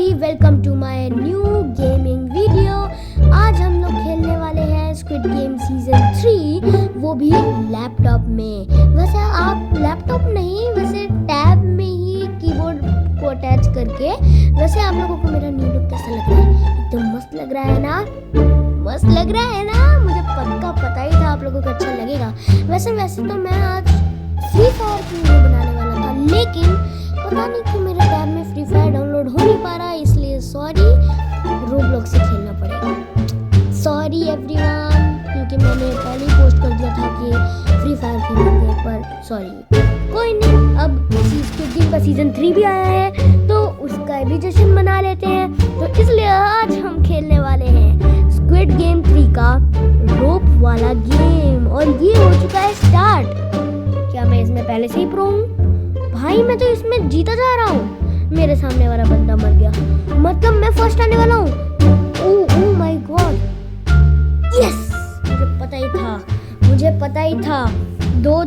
सभी, welcome to my new gaming video. आज हम लोग खेलने वाले हैं स्क्विड गेम सीजन 3, वो भी लैपटॉप में। वैसे आप लैपटॉप नहीं, वैसे टैब में ही कीबोर्ड को अटैच करके। वैसे आप लोगों को मेरा न्यू लुक कैसा लग रहा है? एकदम मस्त लग रहा है ना? मस्त लग रहा है ना? मुझे पक्का पता ही था आप लोगों को अच्छा लगेगा। वैसे तो मैं आज फ्री फायर की वीडियो बनाने वाला था, लेकिन पता नहीं क्यों मेरे टैब में फ्री फायर डाउनलोड हो नहीं पा रहा, इसलिए सॉरी, रोब्लॉक्स से खेलना पड़ेगा। सॉरी एवरीवन, क्योंकि मैंने पहले ही पोस्ट कर दिया था कि फ्री फायर खेलेंगे, पर सॉरी, कोई नहीं। अब स्क्विड गेम का सीजन 3 भी आया है, तो उसका भी जश्न मना लेते हैं। तो इसलिए आज हम खेलने वाले हैं स्क्विड गेम 3 का रोप वाला गेम, और ये हो चुका है स्टार्ट। क्या मैं इसमें पहले से ही प्रो हूँ? भाई मैं तो इसमें जीता जा रहा हूँ। मेरे सामने वाला बंदा मर गया, मतलब मैं फर्स्ट आने वाला हूँ। ओह माय गॉड, यस, मुझे पता ही था। दो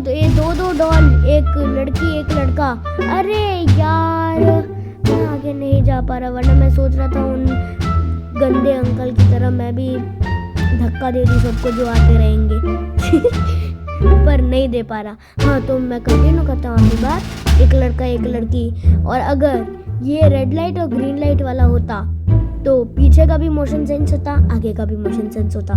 डॉल, एक लड़की एक लड़का। अरे यार, मैं आगे नहीं जा पा रहा, वरना मैं सोच रहा था उन गंदे अंकल की तरह मैं भी धक्का दे दूँ सबको जो आते रहेंगे पर नहीं दे पा रहा। हाँ, तो मैं कंटिन्यू करता हूँ अपनी बात। एक लड़का एक लड़की, और अगर ये रेड लाइट और ग्रीन लाइट वाला होता तो पीछे का भी मोशन सेंस होता, आगे का भी मोशन सेंस होता।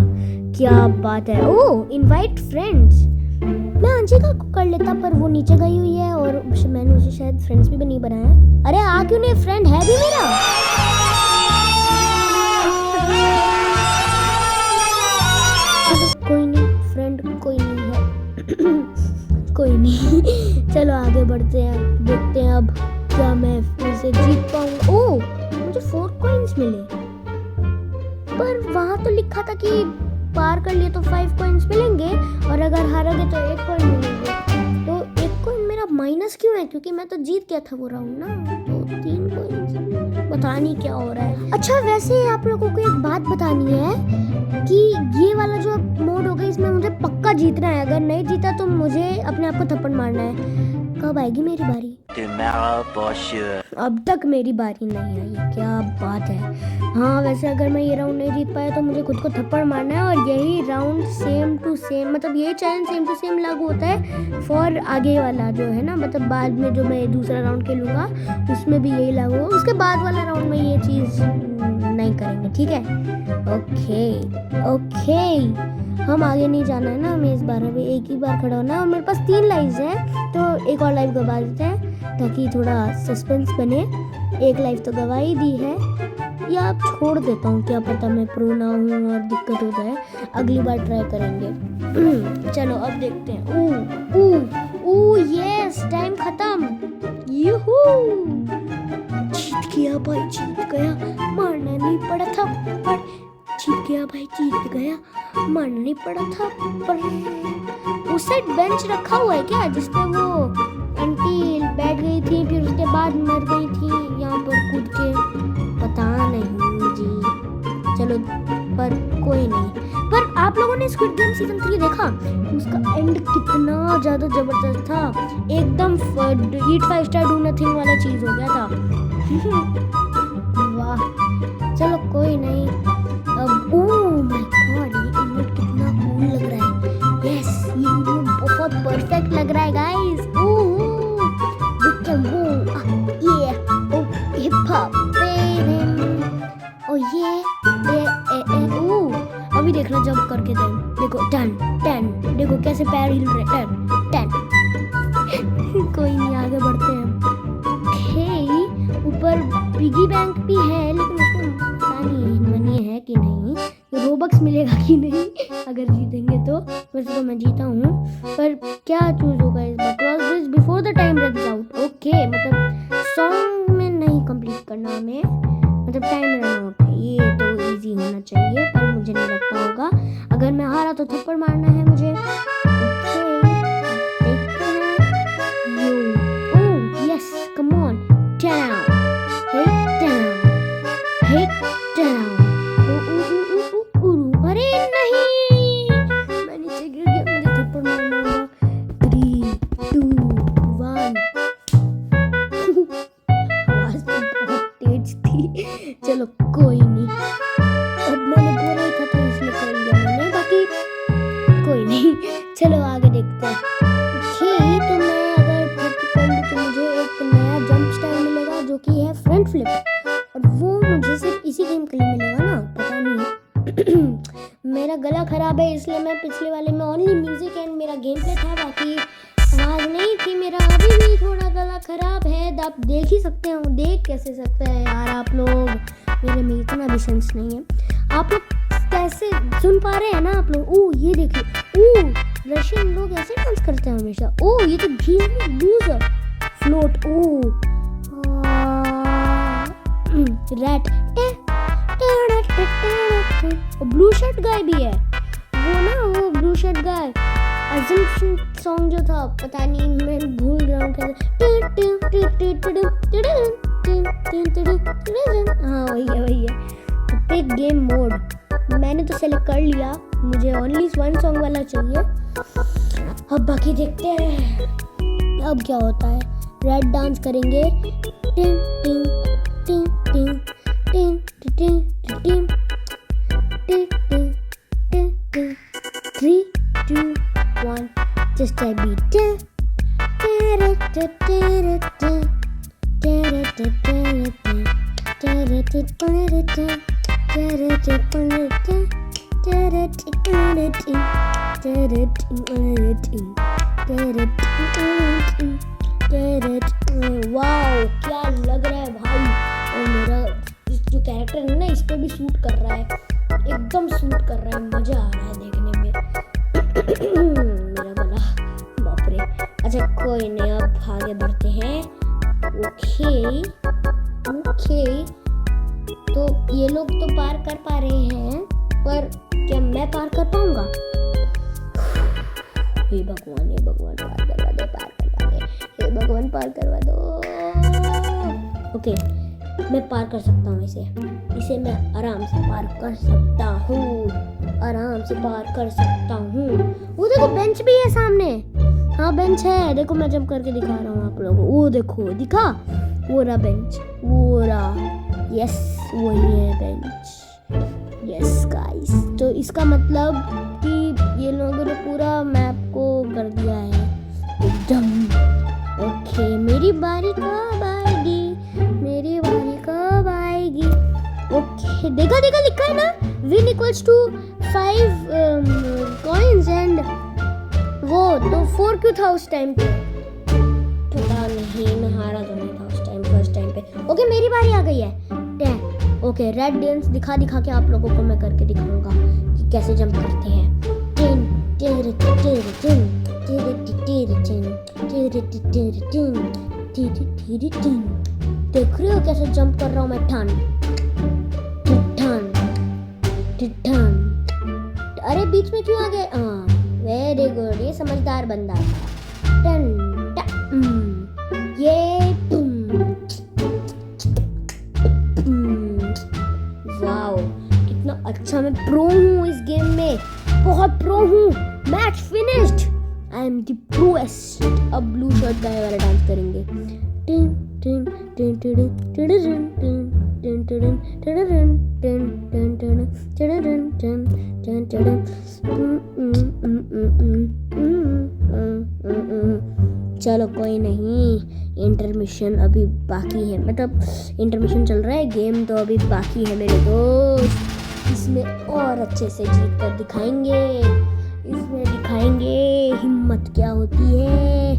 क्या बात है। ओह, इनवाइट फ्रेंड्स। मैं अंशिका को कर लेता, पर वो नीचे गई हुई है और मैंने उसे शायद फ्रेंड्स भी नहीं बनाया। अरे आ क्यों नहीं, फ्रेंड है भी मेरा। कोई नहीं, फ्रेंड कोई नहीं है कोई नहीं चलो आगे बढ़ते हैं, देखते हैं अब क्या मैं फिर से जीत पाऊंगा। ओह, मुझे 4 कॉइंस मिले, पर वहां तो लिखा था कि पार कर लिए तो 5 कॉइंस मिलेंगे, और अगर हारोगे तो 1 कॉइन मिलेंगे। तो 1 कॉइन मेरा माइनस क्यों है? क्योंकि मैं तो जीत गया था वो राउंड ना, तो 3 कॉइंस, पता नहीं क्या हो रहा है। अच्छा, वैसे आप लोगों को एक बात बतानी है कि ये वाला जो मोड होगा, इसमें मुझे पक्का जीतना है। अगर नहीं जीता तो मुझे अपने आप को थप्पड़ मारना है। कब आएगी मेरी बारी? अब तक मेरी बारी नहीं आई, क्या बात है। हाँ, वैसे अगर मैं ये राउंड नहीं जीत पाया तो मुझे खुद को थप्पड़ मारना है, और यही राउंड सेम टू सेम, मतलब यही चैलेंज सेम टू सेम लागू होता है फॉर आगे वाला जो है ना, मतलब बाद में जो मैं दूसरा राउंड खेलूंगा उसमें भी यही लागू होगा। उसके बाद वाला राउंड में ये चीज़ नहीं करेंगे, ठीक है? ओके, हम आगे नहीं जाना है ना, हमें इस बार अभी एक ही बार खड़ा होना है, और मेरे पास 3 लाइव्स हैं, तो एक और लाइव गवा देते हैं ताकि थोड़ा सस्पेंस बने। एक लाइव तो गवा ही दी है, या आप छोड़ देता हूँ, क्या पता मैं प्रो ना हूँ और दिक्कत हो जाए, अगली बार ट्राई करेंगे। चलो अब देखते हैं। ओह यस, टाइम खत्म। यूहू, जीत गया भाई, जीत गया। मारना नहीं पड़ा था, पर जीत गया भाई, जीत गया। मारना नहीं पड़ा था, पर उस साइड बेंच रखा हुआ है क्या, जिसपे वो आंटी बैठ गई थी, फिर उसके बाद मर गई थी यहाँ पर कूद के? पता नहीं जी, चलो, पर कोई नहीं। पर आप लोगों ने स्क्विड गेम सीजन 3 देखा? उसका एंड कितना ज्यादा जबरदस्त था, एकदम ईट 5 स्टार डू नथिंग वाला चीज हो गया था वाह, चलो कोई नहीं। अब ओह माय गॉड, ये इमोट कितना कूल लग रहा है। यस, ये इमोट बहुत परफेक्ट लग रहा है guys. Oh, we can go, ये हिप हॉप अभी देखना, जंप करके देखो, 10 देखो कैसे पैर हिल रहे, 10 कोई नहीं, आगे बढ़ते हैं। हे, ऊपर पिगी बैंक भी है, लेकिन उसमें पता नहीं मनी है कि नहीं, रोबक्स मिलेगा कि नहीं अगर जीतेंगे तो। वैसे तो मैं जीता हूँ, पर क्या चूज होगा इस बार? Cross bridge before the time runs out. Okay, मतलब सॉन्ग में नहीं कंप्लीट करना हमें, मतलब टाइम रन आउट है। ये तो इजी होना चाहिए, पर मुझे नहीं लगता होगा। अगर मैं हारा तो थप्पड़ मारना है मुझे। Yes, come on, down, hit down. अरे नहीं, मैं नीचे गिर गया, मुझे थप्पड़ मारना होगा। 3, 2, 1 आवाज तो बहुत तेज थी। नया जंप स्टाइल मिलेगा जो कि है फ्रंट फ्लिप, और वो मुझे सिर्फ इसी गेम के लिए मिलेगा ना, पता नहीं। मेरा गला खराब है इसलिए मैं पिछले वाले में ओनली म्यूजिक एंड मेरा गेम प्ले था, बाकी आवाज़ नहीं थी। मेरा अभी भी थोड़ा गला खराब है, आप देख ही सकते हो। देख कैसे सकते हैं यार आप लोग, मेरे में इतना भी सेंस नहीं है। आप लोग कैसे सुन पा रहे हैं ना आप लोग? ओ ये देखिए, ओ रशियन लोग ऐसे डांस करते हैं हमेशा। ओ ये तो लूजर फ्लोट, ओ रैट, ब्लू शर्ट गाय भी है वो ना, वो ब्लू शर्ट गाय अजम सॉन्ग जो था, पता नहीं मैं भूल रहा हूँ हाँ वही है। पिक गेम मोड मैंने तो सेलेक्ट कर लिया, मुझे ओनली वन सॉन्ग वाला चाहिए। अब बाकी देखते हैं अब क्या होता है। रेड डांस करेंगे, टिंग टिंग टिंग टिंग टिंग टिंग टिंग टिंग टिंग टिंग टिंग 3 2 1 just a beat, वाओ क्या लग रहा है भाई। और मेरा जो कैरेक्टर है ना इस पे भी सूट कर रहा है, एकदम सूट कर रहा है, मजा आ रहा है देखने में। मेरा गला, बाप रे। अच्छा कोई नहीं, अब आगे बढ़ते हैं। ओके तो ये लोग तो पार कर पा रहे हैं, पर क्या मैं पार कर पाऊंगा? हे भगवान पार करवा दे, हे भगवान पार करवा दो। ओके मैं पार कर सकता हूँ इसे मैं आराम से पार कर सकता हूँ, आराम से पार कर सकता हूँ। वो देखो बेंच भी है सामने, हाँ बेंच है, देखो मैं जंप करके दिखा रहा हूँ आप लोगों को। वो देखो दिखा, वो रहा बेंच, वो रहा, यस वही है बेंच, यस गाइस। तो इसका मतलब कि ये लोगों ने पूरा मैप को कर दिया है एकदम। ओके मेरी बारी कब आएगी, मेरी बारी कब आएगी? ओके देखा लिखा है ना, win equals to 5 coins and वो तो 4 क्यों था उस टाइम पे, पता नहीं, मैं हारा तो नहीं था उस टाइम, फर्स्ट टाइम पे। ओके मेरी बारी आ गई है। ओके रेड डांस दिखा के आप लोगों को मैं करके दिखाऊंगा कि कैसे जंप करते हैं। देख रहे हो कैसे जंप कर रहा हूँ मैं? ठन। अरे बीच में क्यों आ गए? वेरी गुड, ये समझदार बंदा था। ये वाओ कितना अच्छा मैं प्रो हूँ इस गेम में, बहुत प्रो हूँ। Match finished, I am the प्रोएस्ट। अब ब्लू शर्ट गाय वाला डांस करेंगे। चलो कोई नहीं, इंटरमिशन अभी बाकी है, मतलब इंटरमिशन चल रहा है, गेम तो अभी बाकी है मेरे दोस्त। इसमें और अच्छे से जीत कर दिखाएंगे, इसमें दिखाएंगे हिम्मत क्या होती है।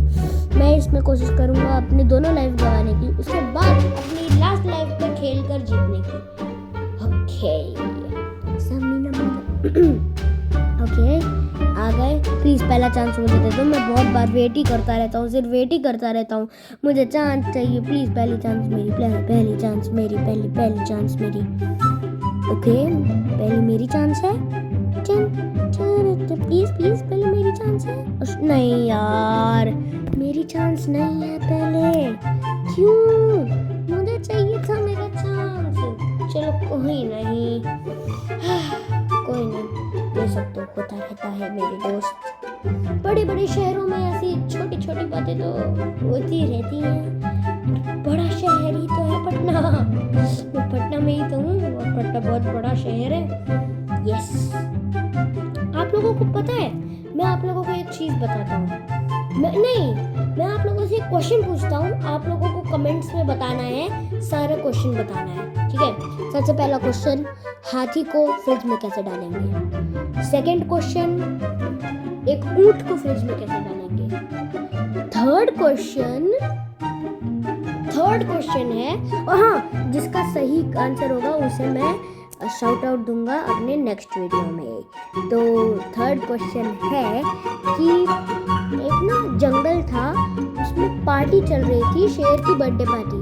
मैं इसमें कोशिश करूंगा अपने दोनों लाइफ गंवाने की, उसके बाद अपनी लास्ट लाइफ पे खेल कर जीतने की। ओके आ गए, प्लीज पहला चांस मुझे दे दो। मैं बहुत बार वेट ही करता रहता हूँ, सिर्फ वेट ही करता रहता हूँ। मुझे चांस चाहिए प्लीज, पहली चांस मेरी, पहली चांस मेरी, पहली चांस मेरी। ओके पहली मेरी चांस है, प्लीज पहले मेरी चांस है। नहीं यार मेरी चांस नहीं है पहले, क्यों? मुझे चाहिए था मेरा चांस। चलो कोई नहीं, ये सब तो होता रहता है मेरे दोस्त। बड़े बड़े शहरों में ऐसी छोटी छोटी बातें तो होती रहती हैं। बड़ा शहर ही तो है पटना, मैं पटना में ही तो हूँ, और पटना बहुत बड़ा शहर है। यस आप लोगों को पता है, मैं आप लोगों को एक चीज़ बताता हूँ। मैं आप लोगों से एक क्वेश्चन पूछता हूँ, आप लोगों को कमेंट्स में बताना है, सारा क्वेश्चन बताना है, ठीक है। सबसे पहला क्वेश्चन, हाथी को फ्रिज में कैसे डालेंगे। सेकंड क्वेश्चन, एक ऊंट को फ्रिज में कैसे डालेंगे। थर्ड क्वेश्चन है, और हाँ, जिसका सही आंसर होगा उसे मैं शाउट आउट दूंगा अपने नेक्स्ट वीडियो में। तो थर्ड क्वेश्चन है कि एक ना जंगल था, उसमें पार्टी चल रही थी, शेर की बर्थडे पार्टी।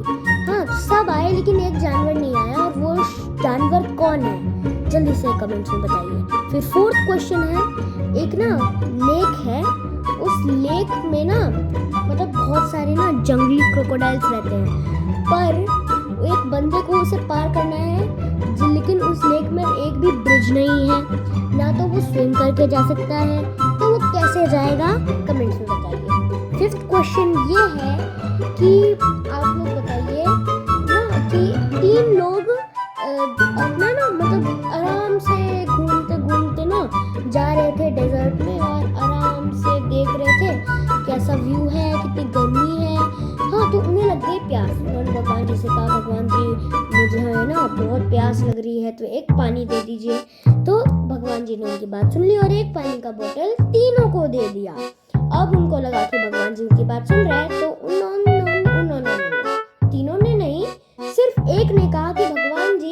हाँ, सब आए लेकिन एक जानवर नहीं आया, और वो जानवर कौन है, जल्दी से कमेंट्स में बताइए। फिर फोर्थ क्वेश्चन है, एक ना लेक है, उस लेक में ना मतलब बहुत सारे ना जंगली क्रोकोडाइल्स रहते हैं, पर एक बंदे को उसे पार करना है, लेकिन उस लेक में एक भी ब्रिज नहीं है, ना तो वो स्विम करके जा सकता है, तो वो कैसे जाएगा, कमेंट्स में बताइए। फिफ्थ क्वेश्चन ये है कि आप लोग बताइए ना कि 3 लोग अपना ना मतलब आराम से घूमते घूमते ना जा रहे थे डेजर्ट में, और आराम से देख रहे थे कैसा व्यू है, कितनी गर्मी है। हाँ, तो उन्हें लग गई प्यास। उन्होंने भगवान जी से कहा, भगवान जी मुझे है ना बहुत प्यास लग रही है, तो एक पानी दे दीजिए। तो भगवान जी ने उनकी बात सुन ली और एक पानी का बोतल तीनों को दे दिया। अब उनको लगा कि भगवान जी उनकी बात सुन रहे हैं, तो उन्होंने तीनों ने नहीं, सिर्फ एक ने कहा कि भगवान जी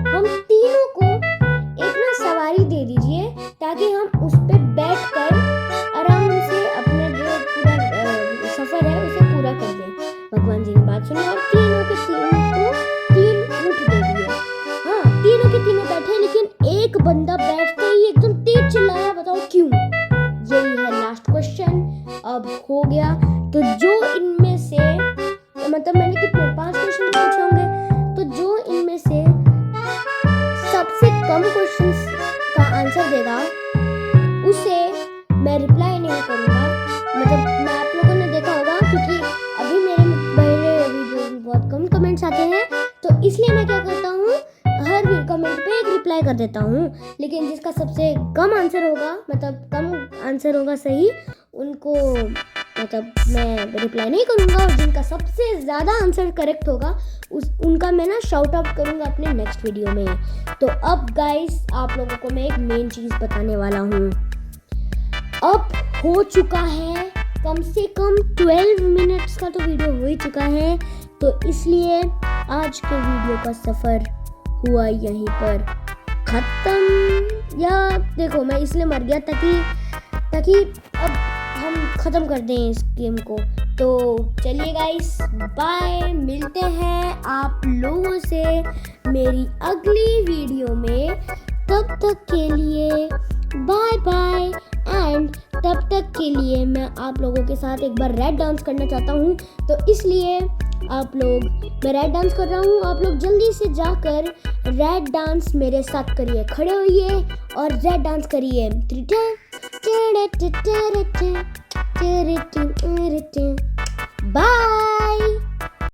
हम तीनों को एक ना सवारी दे दीजिए, ताकि हम उस पे बैठ कर आराम से अपना जो पूरा सफर है उसे पूरा कर दें। भगवान जी ने बात सुनी और तीनों के को 3 ऊँट दे दिए। हाँ, तीनों के तीनों बैठे, लेकिन एक बंदा बैठते ही एकदम तेज चिल्लाया, बताओ क्यों। यही है लास्ट क्वेश्चन। अब हो गया, तो जो इनमें से मतलब मैंने कितने 5 क्वेश्चन पूछे होंगे, तो जो इनमें से सबसे कम क्वेश्चंस का आंसर देगा उसे मैं रिप्लाई नहीं करूँगा। मतलब मैं आप लोगों ने देखा होगा, क्योंकि अभी मेरे वीडियो में बहुत कम कमेंट्स आते हैं, तो इसलिए मैं क्या करता हूँ, हर कमेंट पे एक रिप्लाई कर देता हूँ। लेकिन जिसका सबसे कम आंसर होगा, मतलब कम आंसर होगा सही, उनको मतलब मैं रिप्लाई नहीं करूँगा, और जिनका सबसे ज़्यादा आंसर करेक्ट होगा उनका मैं ना शाउट आउट करूँगा अपने नेक्स्ट वीडियो में। तो अब गाइस, आप लोगों को मैं एक मेन चीज़ बताने वाला हूँ। अब हो चुका है कम से कम 12 मिनट्स का तो वीडियो हो ही चुका है, तो इसलिए आज के वीडियो का सफ़र हुआ यहीं पर ख़त्म। या देखो, मैं इसलिए मर गया ताकि अब हम ख़त्म कर दें इस गेम को। तो चलिए गाइस, बाय, मिलते हैं आप लोगों से मेरी अगली वीडियो में। तब तक के लिए बाय बाय। एंड तब तक के लिए मैं आप लोगों के साथ एक बार रैप डांस करना चाहता हूँ, तो इसलिए मैं रैप डांस कर रहा हूँ, आप लोग जल्दी से जाकर रैप डांस मेरे साथ करिए, खड़े होइए और रैप डांस करिए। बाय।